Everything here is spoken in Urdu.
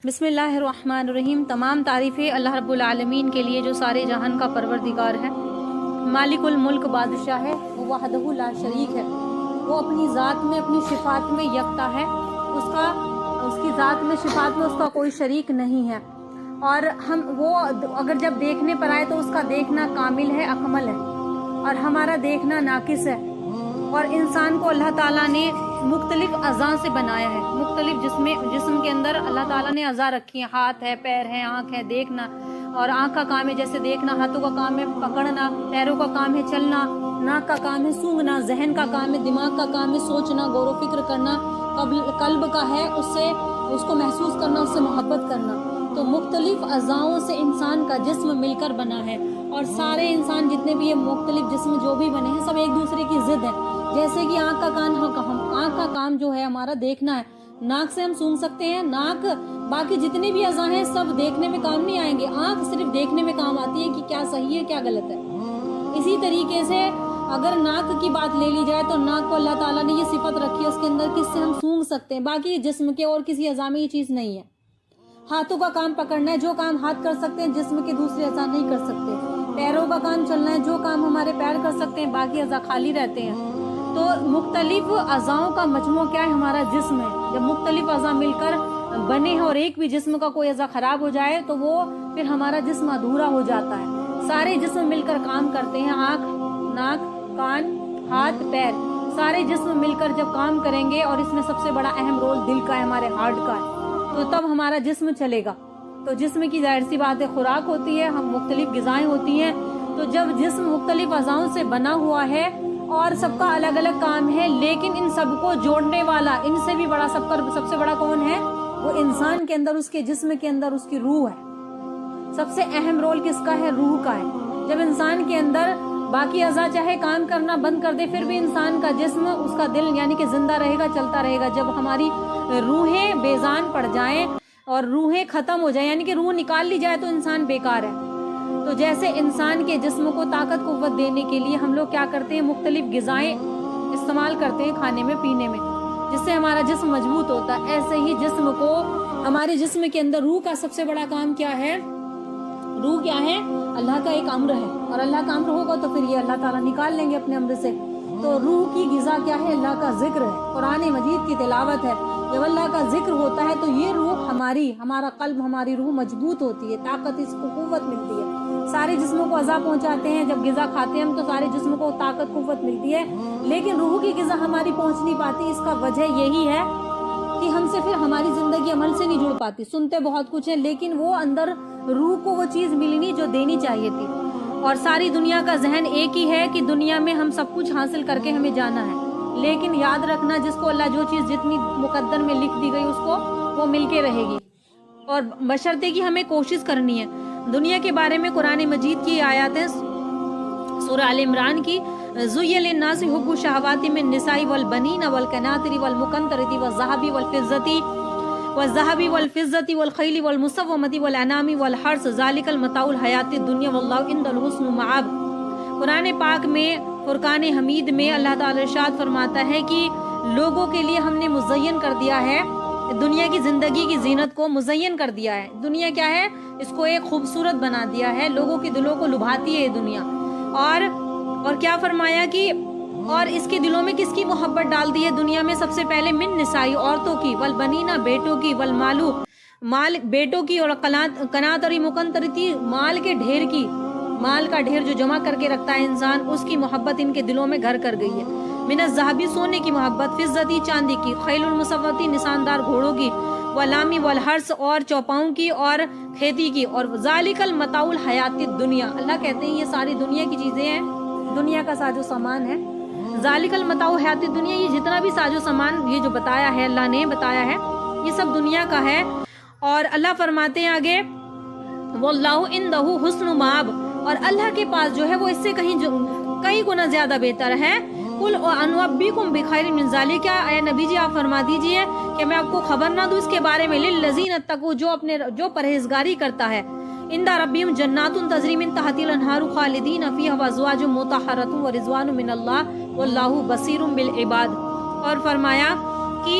بسم اللہ الرحمن الرحیم۔ تمام تعریفیں اللہ رب العالمین کے لیے جو سارے جہان کا پروردگار ہے، مالک الملک بادشاہ ہے، وہ وحدہ لا شریک ہے۔ وہ اپنی ذات میں اپنی صفات میں یکتا ہے، اس کی ذات میں صفات میں اس کا کوئی شریک نہیں ہے، اور وہ اگر جب دیکھنے پر آئے تو اس کا دیکھنا کامل ہے، اکمل ہے، اور ہمارا دیکھنا ناقص ہے۔ اور انسان کو اللہ تعالیٰ نے مختلف اعضاء سے بنایا ہے، مختلف جسم کے اندر اللہ تعالیٰ نے اعضاء رکھی ہیں، ہاتھ ہے، پیر ہے، آنکھ ہے، دیکھنا، اور آنکھ کا کام ہے جیسے دیکھنا، ہاتھوں کا کام ہے پکڑنا، پیروں کا کام ہے چلنا، ناک کا کام ہے سونگھنا، ذہن کا کام ہے، دماغ کا کام ہے سوچنا، غور و فکر کرنا، قلب کا ہے اس کو محسوس کرنا، اس سے محبت کرنا۔ تو مختلف اعضاؤں سے انسان کا جسم مل کر بنا ہے، اور سارے انسان جتنے بھی یہ مختلف جسم جو بھی بنے ہیں سب ایک دوسرے کی ضد ہے۔ جیسے کہ آنکھ کا کام جو ہے ہمارا دیکھنا ہے، ناک سے ہم سونگھ سکتے ہیں، ناک باقی جتنے بھی اعضاء ہیں سب دیکھنے میں کام نہیں آئیں گے، آنکھ صرف دیکھنے میں کام آتی ہے کہ کیا صحیح ہے کیا غلط ہے۔ اسی طریقے سے اگر ناک کی بات لے لی جائے تو ناک کو اللہ تعالیٰ نے یہ صفت رکھی ہے اس کے اندر کس سے ہم سونگھ سکتے ہیں، باقی جسم کے اور کسی اعضاء میں یہ چیز نہیں ہے۔ ہاتھوں کا کام پکڑنا ہے، جو کام ہاتھ کر سکتے ہیں جسم کے دوسرے اعضاء نہیں کر سکتے۔ پیروں کا کام چلنا ہے، جو کام ہمارے پیر کر سکتے ہیں باقی اعضاء خالی رہتے ہیں۔ تو مختلف اعضاؤں کا مجموعہ کیا ہے؟ ہمارا جسم ہے۔ جب مختلف اعضاء مل کر بنے ہیں اور ایک بھی جسم کا کوئی اعضاء خراب ہو جائے تو وہ پھر ہمارا جسم ادھورا ہو جاتا ہے۔ سارے جسم مل کر کام کرتے ہیں، آنکھ، ناک، کان، ہاتھ، پیر، سارے جسم مل کر جب کام کریں گے، اور اس میں سب سے بڑا اہم رول دل کا ہے، ہمارے ہارٹ کا ہے، تو تب ہمارا جسم چلے گا۔ تو جسم کی ظاہر سی بات ہے خوراک ہوتی ہے، ہم مختلف غذائیں ہوتی ہیں۔ تو جب جسم مختلف اعضاؤں سے بنا ہوا ہے اور سب کا الگ الگ کام ہے، لیکن ان سب کو جوڑنے والا، ان سے بھی بڑا سب سے بڑا کون ہے؟ وہ انسان کے اندر، اس کے جسم کے اندر اس کی روح ہے۔ سب سے اہم رول کس کا ہے؟ روح کا ہے۔ جب انسان کے اندر باقی اعضاء چاہے کام کرنا بند کر دے پھر بھی انسان کا جسم، اس کا دل یعنی کہ زندہ رہے گا، چلتا رہے گا۔ جب ہماری روحیں بیزان پڑ جائیں اور روحیں ختم ہو جائیں یعنی کہ روح نکال لی جائے تو انسان بیکار ہے۔ تو جیسے انسان کے جسم کو طاقت قوت دینے کے لیے ہم لوگ کیا کرتے ہیں؟ مختلف غذائیں استعمال کرتے ہیں کھانے میں، پینے میں، جس سے ہمارا جسم مضبوط ہوتا ہے۔ ایسے ہی جسم کو، ہمارے جسم کے اندر روح کا سب سے بڑا کام کیا ہے؟ روح کیا ہے؟ اللہ کا ایک امر ہے، اور اللہ کا امر ہوگا تو پھر یہ اللہ تعالیٰ نکال لیں گے اپنے امر سے۔ تو روح کی غذا کیا ہے؟ اللہ کا ذکر ہے، قرآن مجید کی تلاوت ہے۔ جب اللہ کا ذکر ہوتا ہے تو یہ روح ہمارا قلب، ہماری روح مضبوط ہوتی ہے، طاقت، اس کو قوت ملتی ہے۔ سارے جسموں کو غذا پہنچاتے ہیں، جب غذا کھاتے ہیں ہم تو سارے جسم کو طاقت قوت ملتی ہے، لیکن روح کی غذا ہماری پہنچ نہیں پاتی۔ اس کا وجہ یہی ہے کہ ہم سے پھر ہماری زندگی عمل سے نہیں جڑ پاتی۔ سنتے بہت کچھ ہے لیکن وہ اندر روح کو وہ چیز ملی نہیں جو دینی چاہیے تھی۔ اور ساری دنیا کا ذہن ایک ہی ہے کہ دنیا میں ہم سب کچھ حاصل کر کے ہمیں جانا ہے، لیکن یاد رکھنا جس کو اللہ جو چیز جتنی مقدر میں لکھ دی گئی اس کو وہ مل کے رہے گی، اور بشرطے کی ہمیں کوشش کرنی ہے۔ دنیا کے بارے میں قرآن مجید کی آیات ہیں، سورہ آل عمران کی، زُيِّنَ لِلنَّاسِ حُبُّ الشَّهَوَاتِ مِنَ النِّسَاءِ وَالْبَنِينَ وَالْقَنَاطِرِ وَالْمُقَنطَرَةِ وَالذَّهَبِ وَالْفِضَّةِ وَالْخَيْلِ وَالْمُسَوَّمَةِ وَالْأَنْعَامِ وَالْحَرْثِ ذَلِكَ الْمَتَاعُ الْحَيَاةِ الدُّنْيَا وَاللَّهُ عِندَهُ الْحُسْنُ الْمَآبِ۔ قرآن پاک میں فرقان حمید میں اللہ تعالی ارشاد فرماتا ہے کہ لوگوں کے لیے ہم نے مزین کر دیا ہے، دنیا کی زندگی کی زینت کو مزین کر دیا ہے۔ دنیا کیا ہے؟ اس کو ایک خوبصورت بنا دیا ہے، لوگوں کے دلوں کو لبھاتی ہے یہ دنیا۔ اور کیا فرمایا کہ اور اس کے دلوں میں کس کی محبت ڈال دی ہے دنیا میں؟ سب سے پہلے من نسائی، عورتوں کی، والبنینا، بیٹوں کی، والمالو، مال، بیٹوں کی، اور قناطری مقنطرتی، مال کے ڈھیر کی، مال کا ڈھیر جو جمع کر کے رکھتا ہے انسان، اس کی محبت ان کے دلوں میں گھر کر گئی ہے۔ من الذهبی، سونے کی محبت، فضتی، چاندی کی، خیل المصوتی، نشاندار گھوڑوں کی، والامی، والحرث، اور چوپاؤں کی اور کھیتی کی، اور ذالک المتاع الحیات الدنیا، اللہ کہتے ہیں یہ ساری دنیا کی چیزیں ہیں، دنیا کا ساز و سامان ہے۔ ذالک المتاع الحیات الدنیا، یہ جتنا بھی ساز و سامان یہ جو بتایا ہے، اللہ نے بتایا ہے، یہ سب دنیا کا ہے۔ اور اللہ فرماتے ہیں آگے، واللہ عندہ حسن مآب، اور اللہ کے پاس جو ہے وہ اس سے کئی گنا زیادہ بہتر ہے۔ قل انبئکم بخیر من ذلک، کیا اے نبی جی آپ فرما دیجئے کہ میں آپ کو خبر نہ دوں اس کے بارے میں؟ للذین اتقوا، جو پرہیزگاری کرتا ہے، عند ربہم جنات تجری من تحتها الانہار خالدین فیہا وازواج مطہرۃ ورضوان من اللہ واللہ بصیر بالعباد۔ اور فرمایا کہ